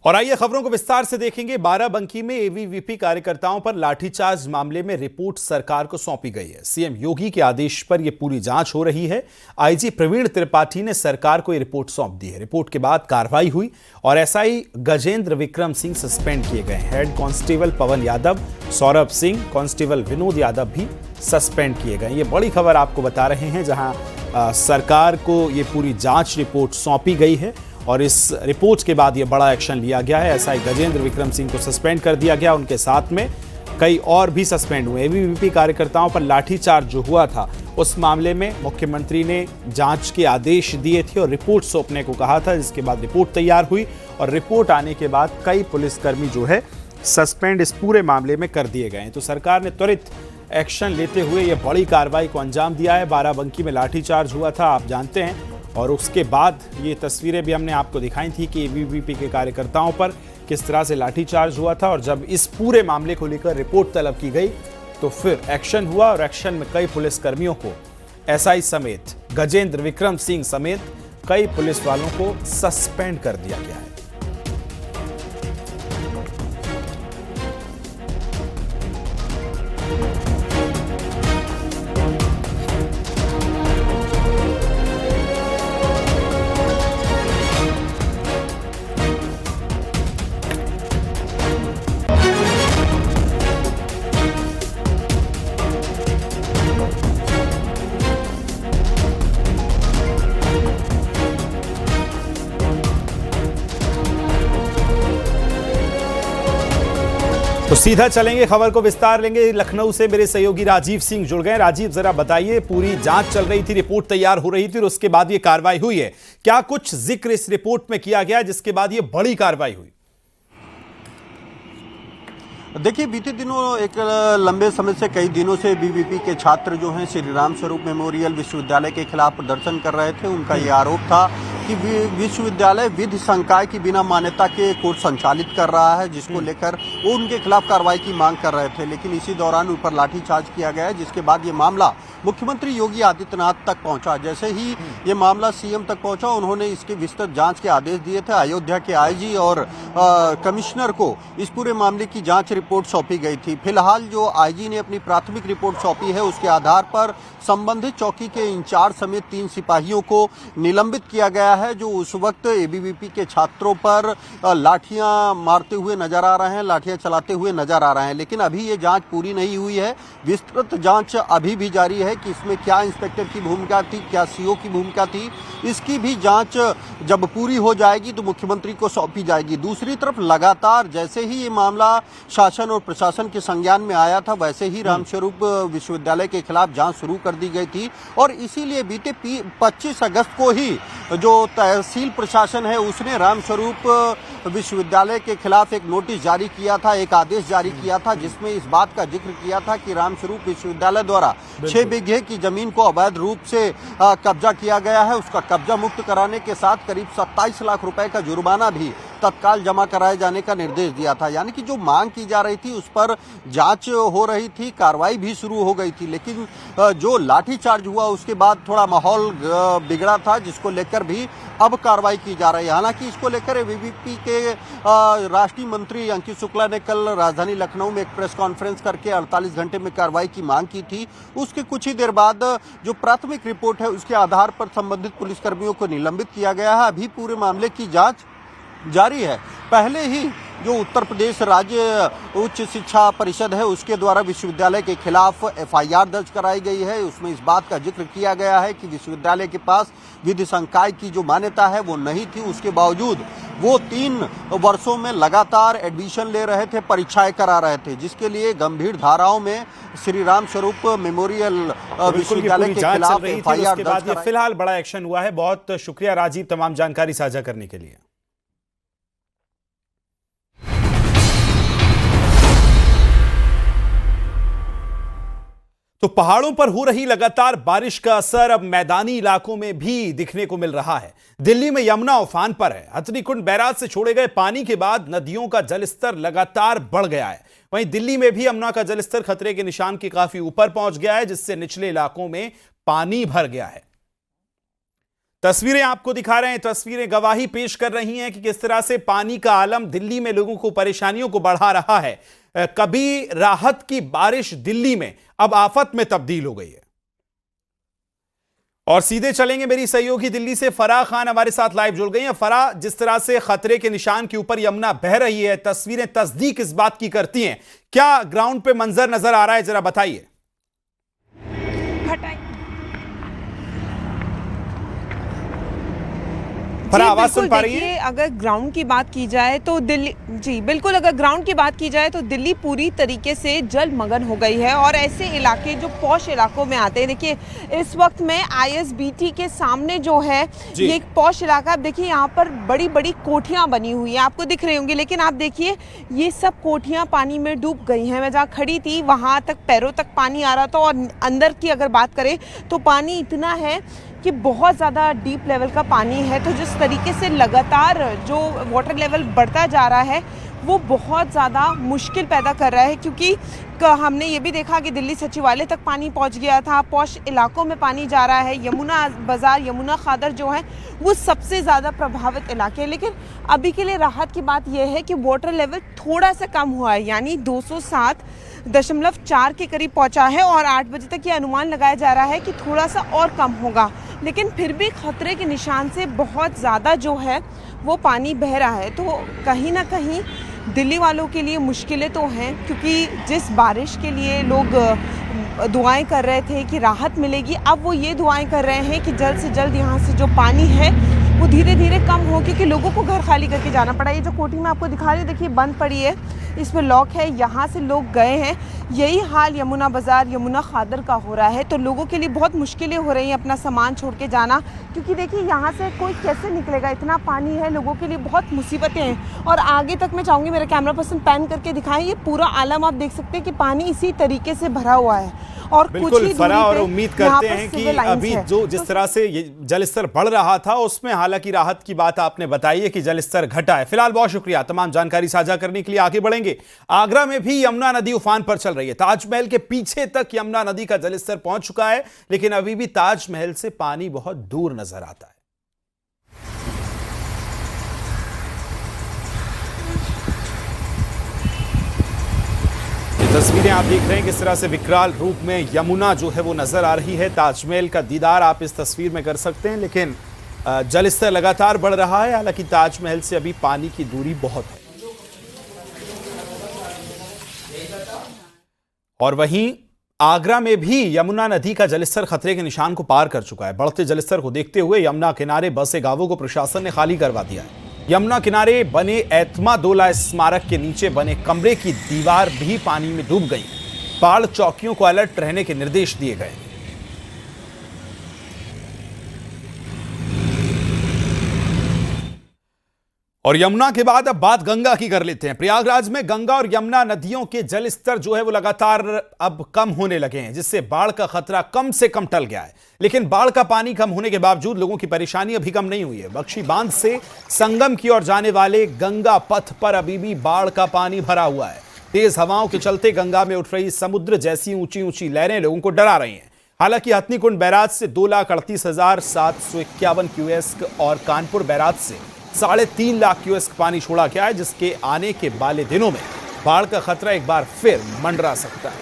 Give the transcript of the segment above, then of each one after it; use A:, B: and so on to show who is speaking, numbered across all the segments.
A: और आइए खबरों को विस्तार से देखेंगे। बाराबंकी में एबीवीपी कार्यकर्ताओं पर लाठीचार्ज मामले में रिपोर्ट सरकार को सौंपी गई है। सीएम योगी के आदेश पर यह पूरी जांच हो रही है। आईजी प्रवीण त्रिपाठी ने सरकार को यह रिपोर्ट सौंप दी है। रिपोर्ट के बाद कार्रवाई हुई और एसआई गजेंद्र विक्रम सिंह सस्पेंड किए गए। हेड कांस्टेबल पवन यादव, सौरभ सिंह, कांस्टेबल विनोद यादव भी सस्पेंड किए गए। ये बड़ी खबर आपको बता रहे हैं, जहां सरकार को ये पूरी जांच रिपोर्ट सौंपी गई है और इस रिपोर्ट के बाद ये बड़ा एक्शन लिया गया है। एसआई गजेंद्र विक्रम सिंह को सस्पेंड कर दिया गया, उनके साथ में कई और भी सस्पेंड हुए। एबीवीपी कार्यकर्ताओं पर लाठीचार्ज जो हुआ था उस मामले में मुख्यमंत्री ने जांच के आदेश दिए थे और रिपोर्ट सौंपने को कहा था, जिसके बाद रिपोर्ट तैयार हुई और रिपोर्ट आने के बाद कई पुलिसकर्मी जो है सस्पेंड इस पूरे मामले में कर दिए गए हैं। तो सरकार ने त्वरित एक्शन लेते हुए यह बड़ी कार्रवाई को अंजाम दिया है। बाराबंकी में लाठीचार्ज हुआ था, आप जानते हैं, और उसके बाद ये तस्वीरें भी हमने आपको दिखाई थी कि एबीवीपी के कार्यकर्ताओं पर किस तरह से लाठीचार्ज हुआ था। और जब इस पूरे मामले को लेकर रिपोर्ट तलब की गई तो फिर एक्शन हुआ और एक्शन में कई पुलिसकर्मियों को, एसआई समेत, गजेंद्र विक्रम सिंह समेत कई पुलिस वालों को सस्पेंड कर दिया गया है। तो सीधा चलेंगे, खबर को विस्तार लेंगे। लखनऊ से मेरे सहयोगी राजीव सिंह जुड़ गए। राजीव, जरा बताइए, पूरी जांच चल रही थी, रिपोर्ट तैयार हो रही थी और उसके बाद ये कार्रवाई हुई है। क्या कुछ जिक्र इस रिपोर्ट में किया गया जिसके बाद ये बड़ी कार्रवाई हुई?
B: देखिए, बीते दिनों एक लंबे समय से, कई दिनों से एबीवीपी के छात्र जो हैं श्री राम स्वरूप मेमोरियल विश्वविद्यालय के खिलाफ प्रदर्शन कर रहे थे। उनका ये आरोप था कि विश्वविद्यालय विधि संकाय की बिना मान्यता के कोर्स संचालित कर रहा है, जिसको लेकर वो उनके खिलाफ कार्रवाई की मांग कर रहे थे। लेकिन इसी दौरान उन पर लाठीचार्ज किया गया, जिसके बाद ये मामला मुख्यमंत्री योगी आदित्यनाथ तक पहुंचा। जैसे ही ये मामला सीएम तक पहुंचा, उन्होंने इसकी विस्तृत जांच के आदेश दिए थे। अयोध्या के आईजी और कमिश्नर को इस पूरे मामले की जांच रिपोर्ट सौंपी गई थी। फिलहाल जो आईजी ने अपनी प्राथमिक रिपोर्ट सौंपी है, उसके आधार पर संबंधित चौकी के इंचार्ज समेत 3 सिपाहियों को निलंबित किया गया है, जो उस वक्त एबीवीपी के छात्रों पर लाठियां मारते हुए नजर आ रहे हैं, लाठियां चलाते हुए नजर आ रहे हैं। लेकिन अभी ये जांच पूरी नहीं हुई है, विस्तृत जांच अभी भी जारी है कि इसमें क्या इंस्पेक्टर की भूमिका थी, क्या सीओ की भूमिका थी। इसकी भी जांच जब पूरी हो जाएगी तो मुख्यमंत्री को सौंपी जाएगी। दूसरी तरफ लगातार जैसे ही ये मामला शासन और प्रशासन के संज्ञान में आया था, वैसे ही रामस्वरूप विश्वविद्यालय के खिलाफ जांच शुरू कर दी गई थी। और इसीलिए बीते 25 अगस्त को ही जो तहसील प्रशासन है उसने रामस्वरूप विश्वविद्यालय के खिलाफ एक नोटिस जारी किया था, एक आदेश जारी किया था, जिसमें इस बात का जिक्र किया था कि रामस्वरूप विश्वविद्यालय द्वारा 6 बीघे की जमीन को अवैध रूप से कब्जा किया गया है। उसका कब्जा मुक्त कराने के साथ करीब 27 लाख रुपए का जुर्माना भी तत्काल जमा कराए जाने का निर्देश दिया था। यानी कि जो मांग की जा रही थी उस पर जांच हो रही थी, कार्रवाई भी शुरू हो गई थी। लेकिन जो लाठीचार्ज हुआ उसके बाद थोड़ा माहौल बिगड़ा था, जिसको लेकर भी अब कार्रवाई की जा रही है। हालांकि इसको लेकर एबीवीपी के राष्ट्रीय मंत्री अंकित शुक्ला ने कल राजधानी लखनऊ में एक प्रेस कॉन्फ्रेंस करके 48 घंटे में कार्रवाई की मांग की थी। उसके कुछ ही देर बाद जो प्राथमिक रिपोर्ट है उसके आधार पर संबंधित पुलिसकर्मियों को निलंबित किया गया है। अभी पूरे मामले की जांच जारी है। पहले ही जो उत्तर प्रदेश राज्य उच्च शिक्षा परिषद है उसके द्वारा विश्वविद्यालय के खिलाफ एफआईआर दर्ज कराई गई है। उसमें इस बात का जिक्र किया गया है कि विश्वविद्यालय के पास विधि संकाय की जो मान्यता है वो नहीं थी, उसके बावजूद वो 3 वर्षों में लगातार एडमिशन ले रहे थे, परीक्षाएं करा रहे थे, जिसके लिए गंभीर धाराओं में श्री राम स्वरूप मेमोरियल विश्वविद्यालय के खिलाफ एफआईआर दर्ज कराई।
A: फिलहाल बड़ा एक्शन हुआ है। बहुत शुक्रिया राजीव, तमाम जानकारी साझा करने के लिए। तो पहाड़ों पर हो रही लगातार बारिश का असर अब मैदानी इलाकों में भी दिखने को मिल रहा है। दिल्ली में यमुना उफान पर है। हथनीकुंड बैराज से छोड़े गए पानी के बाद नदियों का जलस्तर लगातार बढ़ गया है। वहीं दिल्ली में भी यमुना का जलस्तर खतरे के निशान के काफी ऊपर पहुंच गया है, जिससे निचले इलाकों में पानी भर गया है। तस्वीरें आपको दिखा रहे हैं। तस्वीरें गवाही पेश कर रही हैं कि किस तरह से पानी का आलम दिल्ली में लोगों को परेशानियों को बढ़ा रहा है। कभी राहत की बारिश दिल्ली में अब आफत में तब्दील हो गई है। और सीधे चलेंगे मेरी सहयोगी दिल्ली से फराह खान हमारे साथ लाइव जुड़ गई हैं। फराह, जिस तरह से खतरे के निशान के ऊपर यमुना बह रही है, तस्वीरें तस्दीक इस बात की करती हैं। क्या ग्राउंड पे मंजर नजर आ रहा है, जरा बताइए।
C: आवाज सुन पा रही है? अगर ग्राउंड की बात की जाए तो दिल्ली, जी बिल्कुल, अगर ग्राउंड की बात की जाए तो दिल्ली पूरी तरीके से जलमग्न हो गई है। और ऐसे इलाके जो पॉश इलाकों में आते हैं, देखिए इस वक्त मैं ISBT के सामने जो है ये एक पॉश इलाका, आप देखिए यहाँ पर बड़ी बड़ी कोठियाँ बनी हुई हैं, आपको दिख रही होंगी, लेकिन आप देखिए ये सब कोठियाँ पानी में डूब गई हैं। मैं जहाँ खड़ी थी वहाँ तक पैरों तक पानी आ रहा था। और अंदर की अगर बात करें तो पानी इतना है कि बहुत ज़्यादा डीप लेवल का पानी है। तो जिस तरीके से लगातार जो वाटर लेवल बढ़ता जा रहा है वो बहुत ज़्यादा मुश्किल पैदा कर रहा है, क्योंकि हमने ये भी देखा कि दिल्ली सचिवालय तक पानी पहुंच गया था। पॉश इलाकों में पानी जा रहा है। यमुना बाज़ार, यमुना खादर जो है वो सबसे ज़्यादा प्रभावित इलाके हैं। लेकिन अभी के लिए राहत की बात यह है कि वाटर लेवल थोड़ा सा कम हुआ है, यानी 207.4 के करीब पहुंचा है। और 8 बजे तक ये अनुमान लगाया जा रहा है कि थोड़ा सा और कम होगा, लेकिन फिर भी खतरे के निशान से बहुत ज़्यादा जो है वो पानी बह रहा है। तो कहीं ना कहीं दिल्ली वालों के लिए मुश्किलें तो हैं, क्योंकि जिस बारिश के लिए लोग दुआएं कर रहे थे कि राहत मिलेगी, अब वो ये दुआएं कर रहे हैं कि जल्द से जल्द यहाँ से जो पानी है वो धीरे धीरे कम हो, क्योंकि लोगों को घर खाली करके जाना पड़ा। ये जो कोठी मैं आपको दिखा रही हूँ, देखिए बंद पड़ी है, इस पर लॉक है, यहाँ से लोग गए हैं। यही हाल यमुना बाज़ार, यमुना खादर का हो रहा है। तो लोगों के लिए बहुत मुश्किलें हो रही हैं अपना सामान छोड़ के जाना, क्योंकि देखिए यहाँ से कोई कैसे निकलेगा, इतना पानी है, लोगों के लिए बहुत मुसीबतें हैं। और आगे तक मैं चाहूँगी मेरा कैमरा पर्सन पैन करके दिखाएं, ये पूरा आलम आप देख सकते हैं कि पानी इसी तरीके से भरा हुआ है। और
A: बिल्कुल फराह, और उम्मीद करते हैं कि अभी जो जिस तरह से ये जलस्तर बढ़ रहा था उसमें हालांकि राहत की बात आपने बताई है कि जलस्तर घटा है। फिलहाल बहुत शुक्रिया तमाम जानकारी साझा करने के लिए। आगे बढ़ेंगे। आगरा में भी यमुना नदी उफान पर चल रही है। ताजमहल के पीछे तक यमुना नदी का जलस्तर पहुंच चुका है, लेकिन अभी भी ताजमहल से पानी बहुत दूर नजर आता है। तस्वीरें आप देख रहे हैं किस तरह से विकराल रूप में यमुना जो है वो नजर आ रही है। ताजमहल का दीदार आप इस तस्वीर में कर सकते हैं, लेकिन जलस्तर लगातार बढ़ रहा है। हालांकि ताजमहल से अभी पानी की दूरी बहुत है। और वहीं आगरा में भी यमुना नदी का जलस्तर खतरे के निशान को पार कर चुका है। बढ़ते जलस्तर को देखते हुए यमुना किनारे बसे गांवों को प्रशासन ने खाली करवा दिया है। यमुना किनारे बने एतमादोला स्मारक के नीचे बने कमरे की दीवार भी पानी में डूब गई। बाढ़ चौकियों को अलर्ट रहने के निर्देश दिए गए। और यमुना के बाद अब बात गंगा की कर लेते हैं। प्रयागराज में गंगा और यमुना नदियों के जलस्तर जो है वो लगातार अब कम होने लगे हैं, जिससे बाढ़ का खतरा कम से कम टल गया है। लेकिन बाढ़ का पानी कम होने के बावजूद लोगों की परेशानी अभी कम नहीं हुई है। बख्शी बांध से संगम की ओर जाने वाले गंगा पथ पर अभी भी बाढ़ का पानी भरा हुआ है। तेज हवाओं के चलते गंगा में उठ रही समुद्र जैसी ऊंची ऊंची लहरें लोगों को डरा रही हैं। हालांकि हथनीकुंड बैराज से 2,38,751 क्यूसेक और कानपुर बैराज से 3.5 लाख क्यूसेक पानी छोड़ा गया है, जिसके आने के वाले दिनों में बाढ़ का खतरा एक बार फिर मंडरा सकता है।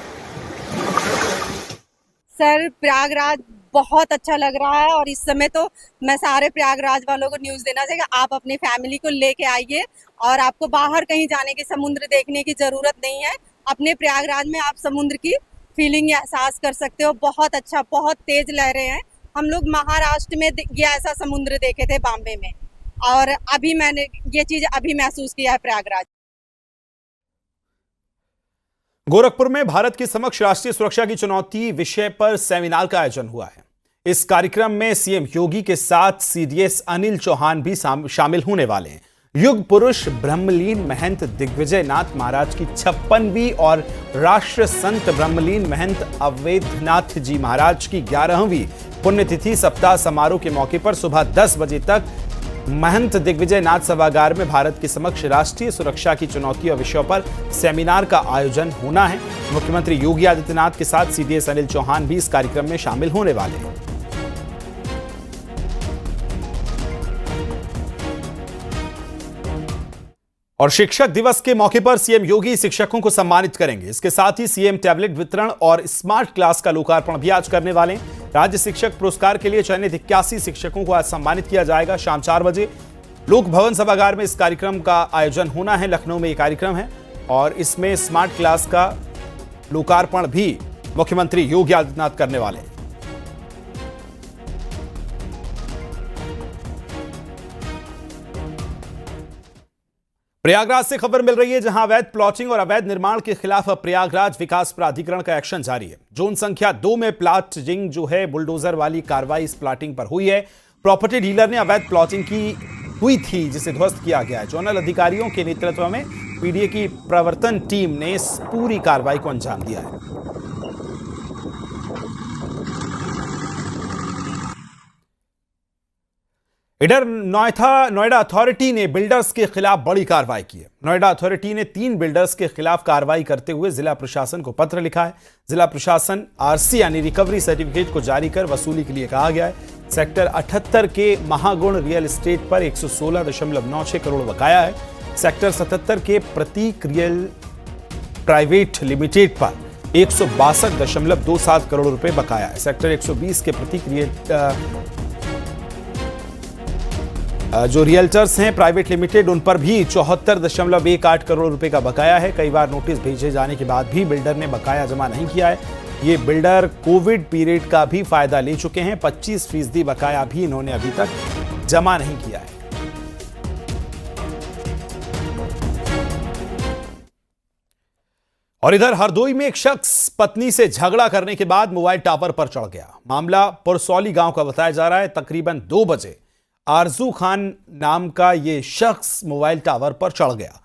D: सर, प्रयागराज बहुत अच्छा लग रहा है और इस समय तो मैं सारे प्रयागराज वालों को न्यूज़ देना चाहिए, आप अपनी फैमिली को लेके आइए और आपको बाहर कहीं जाने की, समुद्र देखने की जरूरत नहीं है। अपने प्रयागराज में आप समुद्र की फीलिंग एहसास कर सकते हो। बहुत अच्छा, बहुत तेज लहरें हैं। हम लोग महाराष्ट्र में ये ऐसा समुद्र देखे थे बॉम्बे में, और अभी मैंने ये चीज अभी महसूस किया है प्रयागराज।
A: गोरखपुर में भारत की समक्ष राष्ट्रीय सुरक्षा की चुनौती विषय पर सेमिनार का आयोजन हुआ है। इस कार्यक्रम में सीएम योगी के साथ CDS अनिल चौहान भी शामिल होने वाले हैं। युग पुरुष ब्रह्मलीन महंत दिग्विजय नाथ महाराज की 56वीं और राष्ट्र संत ब्रह्मलीन महंत अवैधनाथ जी महाराज की 11वीं पुण्यतिथि सप्ताह समारोह के मौके पर सुबह 10 बजे तक महंत दिग्विजय नाथ सभागार में भारत की समक्ष राष्ट्रीय सुरक्षा की चुनौतियों विषयों पर सेमिनार का आयोजन होना है। मुख्यमंत्री योगी आदित्यनाथ के साथ CDS अनिल चौहान भी इस कार्यक्रम में शामिल होने वाले हैं। और शिक्षक दिवस के मौके पर सीएम योगी शिक्षकों को सम्मानित करेंगे। इसके साथ ही सीएम टैबलेट वितरण और स्मार्ट क्लास का लोकार्पण भी आज करने वाले हैं। राज्य शिक्षक पुरस्कार के लिए चयनित 81 शिक्षकों को आज सम्मानित किया जाएगा। शाम 4 बजे लोक भवन सभागार में इस कार्यक्रम का आयोजन होना है। लखनऊ में यह कार्यक्रम है और इसमें स्मार्ट क्लास का लोकार्पण भी मुख्यमंत्री योगी आदित्यनाथ करने वाले हैं। प्रयागराज से खबर मिल रही है, जहां अवैध प्लॉटिंग और अवैध निर्माण के खिलाफ प्रयागराज विकास प्राधिकरण का एक्शन जारी है। जोन संख्या 2 में प्लॉटिंग जो है बुलडोजर वाली कार्रवाई इस प्लॉटिंग पर हुई है। प्रॉपर्टी डीलर ने अवैध प्लॉटिंग की हुई थी जिसे ध्वस्त किया गया है। जोनल अधिकारियों के नेतृत्व में पीडीए की प्रवर्तन टीम ने इस पूरी कार्रवाई को अंजाम दिया है। इधर नोएडा अथॉरिटी ने बिल्डर्स के खिलाफ बड़ी कार्रवाई की है। नोएडा अथॉरिटी ने 3 बिल्डर्स के खिलाफ कार्रवाई करते हुए जिला प्रशासन को पत्र लिखा है। जिला प्रशासन आरसी यानी रिकवरी सर्टिफिकेट को जारी कर वसूली के लिए कहा गया है। सेक्टर 78 के महागुण रियल एस्टेट पर 116.96 करोड़ बकाया है। सेक्टर 77 के प्रतीक रियल प्राइवेट लिमिटेड पर 162.27 करोड़ रुपए बकाया है। सेक्टर 120 के प्रतीक रियल जो रियल्टर्स हैं प्राइवेट लिमिटेड, उन पर भी 74.18 करोड़ रुपए का बकाया है। कई बार नोटिस भेजे जाने के बाद भी बिल्डर ने बकाया जमा नहीं किया है। ये बिल्डर कोविड पीरियड का भी फायदा ले चुके हैं। 25% बकाया भी इन्होंने अभी तक जमा नहीं किया है। और इधर हरदोई में एक शख्स पत्नी से झगड़ा करने के बाद मोबाइल टावर पर चढ़ गया। मामला पुरसौली गांव का बताया जा रहा है। तकरीबन 2 बजे आरजू खान नाम का यह शख्स मोबाइल टावर पर चढ़ गया।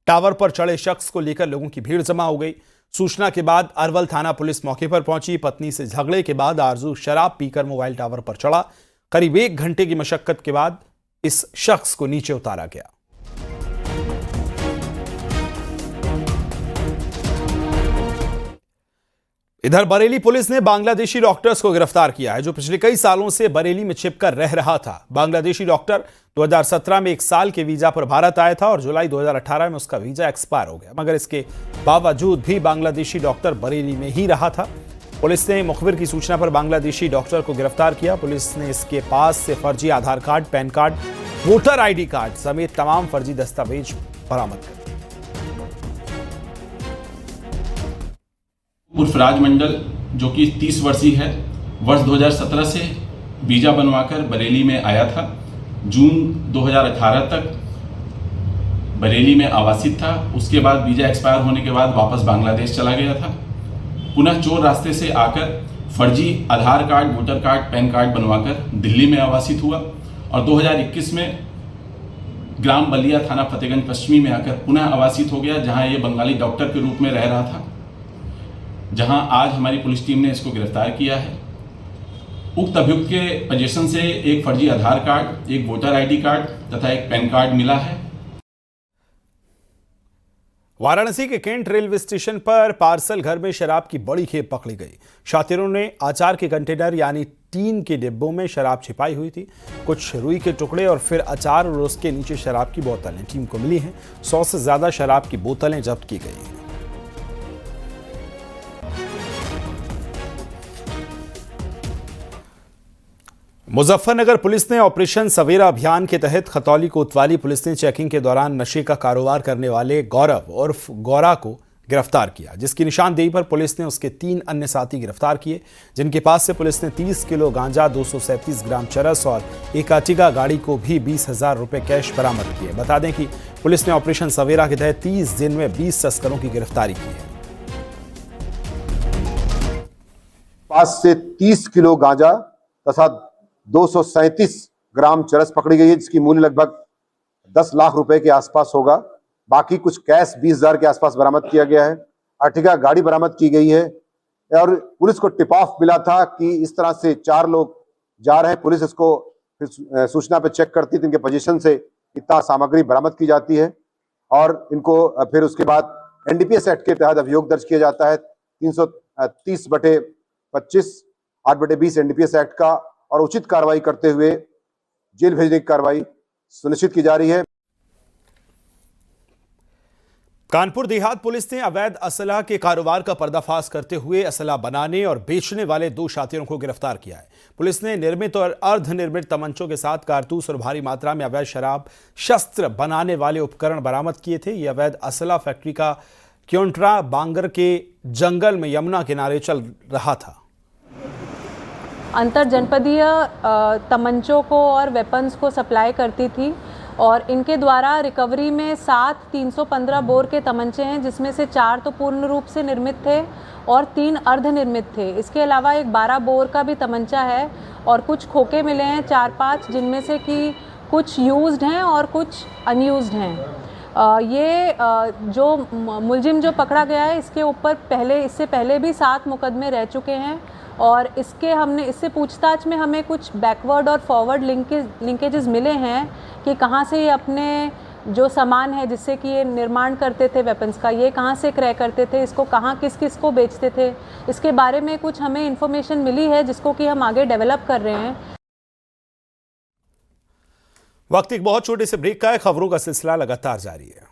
A: टावर पर चढ़े शख्स को लेकर लोगों की भीड़ जमा हो गई। सूचना के बाद अरवल थाना पुलिस मौके पर पहुंची। पत्नी से झगड़े के बाद आरजू शराब पीकर मोबाइल टावर पर चढ़ा। करीब 1 घंटे की मशक्कत के बाद इस शख्स को नीचे उतारा गया। इधर बरेली पुलिस ने बांग्लादेशी डॉक्टर्स को गिरफ्तार किया है, जो पिछले कई सालों से बरेली में छिपकर रह रहा था। बांग्लादेशी डॉक्टर 2017 में 1 साल के वीजा पर भारत आया था और जुलाई 2018 में उसका वीजा एक्सपायर हो गया, मगर इसके बावजूद भी बांग्लादेशी डॉक्टर बरेली में ही रहा था। पुलिस ने मुखबिर की सूचना पर बांग्लादेशी डॉक्टर को गिरफ्तार किया। पुलिस ने इसके पास से फर्जी Aadhaar card, PAN card, voter ID card समेत तमाम फर्जी दस्तावेज बरामद कर।
E: उर्फ राजमंडल जो कि 30 वर्षीय है, वर्ष 2017 से वीजा बनवाकर बरेली में आया था। जून 2018 तक बरेली में आवासित था। उसके बाद वीजा एक्सपायर होने के बाद वापस बांग्लादेश चला गया था। पुनः चोर रास्ते से आकर फर्जी Aadhaar card, voter card, PAN card बनवाकर दिल्ली में आवासित हुआ और 2021 में ग्राम बलिया, थाना फतेहगंज पश्चिमी में आकर पुनः आवासित हो गया, जहां ये बंगाली डॉक्टर के रूप में रह रहा था, जहां आज हमारी पुलिस टीम ने इसको गिरफ्तार किया है। उक्त अभियुक्त के पोजीशन से एक फर्जी आधार कार्ड, एक वोटर आईडी कार्ड तथा एक पैन कार्ड मिला है।
A: वाराणसी के केंट रेलवे स्टेशन पर पार्सल घर में शराब की बड़ी खेप पकड़ी गई। शातिरों ने अचार के कंटेनर यानी टीन के डिब्बों में शराब छिपाई हुई थी। कुछ रुई के टुकड़े और फिर अचार और उसके नीचे शराब की बोतलें टीम को मिली हैं। 100 से ज्यादा शराब की बोतलें जब्त की गई हैं। मुजफ्फरनगर पुलिस ने ऑपरेशन सवेरा अभियान के तहत खतौली कोतवाली पुलिस ने चेकिंग के दौरान नशे का कारोबार करने वाले गौरव उर्फ गौरा को गिरफ्तार किया, जिसकी निशानदेही पर पुलिस ने उसके 3 अन्य साथी गिरफ्तार किए, जिनके पास से पुलिस ने 30 किलो गांजा, 237 ग्राम चरस और एक आर्टिगा गाड़ी को भी 20,000 रुपए कैश बरामद किए। बता दें कि पुलिस ने ऑपरेशन सवेरा के तहत 30 दिन में 20 तस्करों की गिरफ्तारी की है।
F: पास से 30 किलो गांजा तथा 237 ग्राम चरस पकड़ी गई है, जिसकी मूल्य लगभग 10 लाख रुपए के आसपास होगा। बाकी कुछ कैश 20,000 के आसपास बरामद किया गया है। अर्टिगा गाड़ी बरामद की गई है और पुलिस को टिप ऑफ मिला था कि इस तरह से 4 लोग जा रहे हैं। पुलिस इसको फिर सूचना पे चेक करती है, इनके पोजीशन से इतना सामग्री बरामद की जाती है और इनको फिर उसके बाद एनडीपीएस एक्ट के तहत अभियोग दर्ज किया जाता है 330/25, 8/20 एनडीपीएस एक्ट का, और उचित कार्रवाई करते हुए जेल भेजने की कार्रवाई सुनिश्चित की जा रही है।
A: कानपुर देहात पुलिस ने अवैध असला के कारोबार का पर्दाफाश करते हुए असला बनाने और बेचने वाले 2 शातिरों को गिरफ्तार किया है। पुलिस ने निर्मित और अर्धनिर्मित तमंचों के साथ कारतूस और भारी मात्रा में अवैध शराब शस्त्र बनाने वाले उपकरण बरामद किए थे। यह अवैध असला फैक्ट्री का क्योंट्रा बांगर के जंगल में यमुना किनारे चल रहा था।
G: अंतर जनपदीय तमंचों को और वेपन्स को सप्लाई करती थी और इनके द्वारा रिकवरी में 7 315 बोर के तमंचे हैं, जिसमें से 4 तो पूर्ण रूप से निर्मित थे और 3 अर्धनिर्मित थे। इसके अलावा एक 12 बोर का भी तमंचा है और कुछ खोखे मिले हैं 4-5, जिनमें से कि कुछ यूज्ड हैं और कुछ अनयूज्ड हैं। ये जो मुलजिम जो पकड़ा गया है, इसके ऊपर इससे पहले भी 7 मुकदमे रह चुके हैं और इससे पूछताछ में हमें कुछ बैकवर्ड और फॉरवर्ड लिंकेजेस मिले हैं कि कहाँ से ये अपने जो सामान है जिससे कि ये निर्माण करते थे वेपन्स का, ये कहाँ से क्रय करते थे, इसको कहाँ किस को बेचते थे, इसके बारे में कुछ हमें इन्फॉर्मेशन मिली है जिसको कि हम आगे डेवलप कर रहे हैं।
A: वक्त एक बहुत छोटे से ब्रेक का है। खबरों का सिलसिला लगातार जारी है।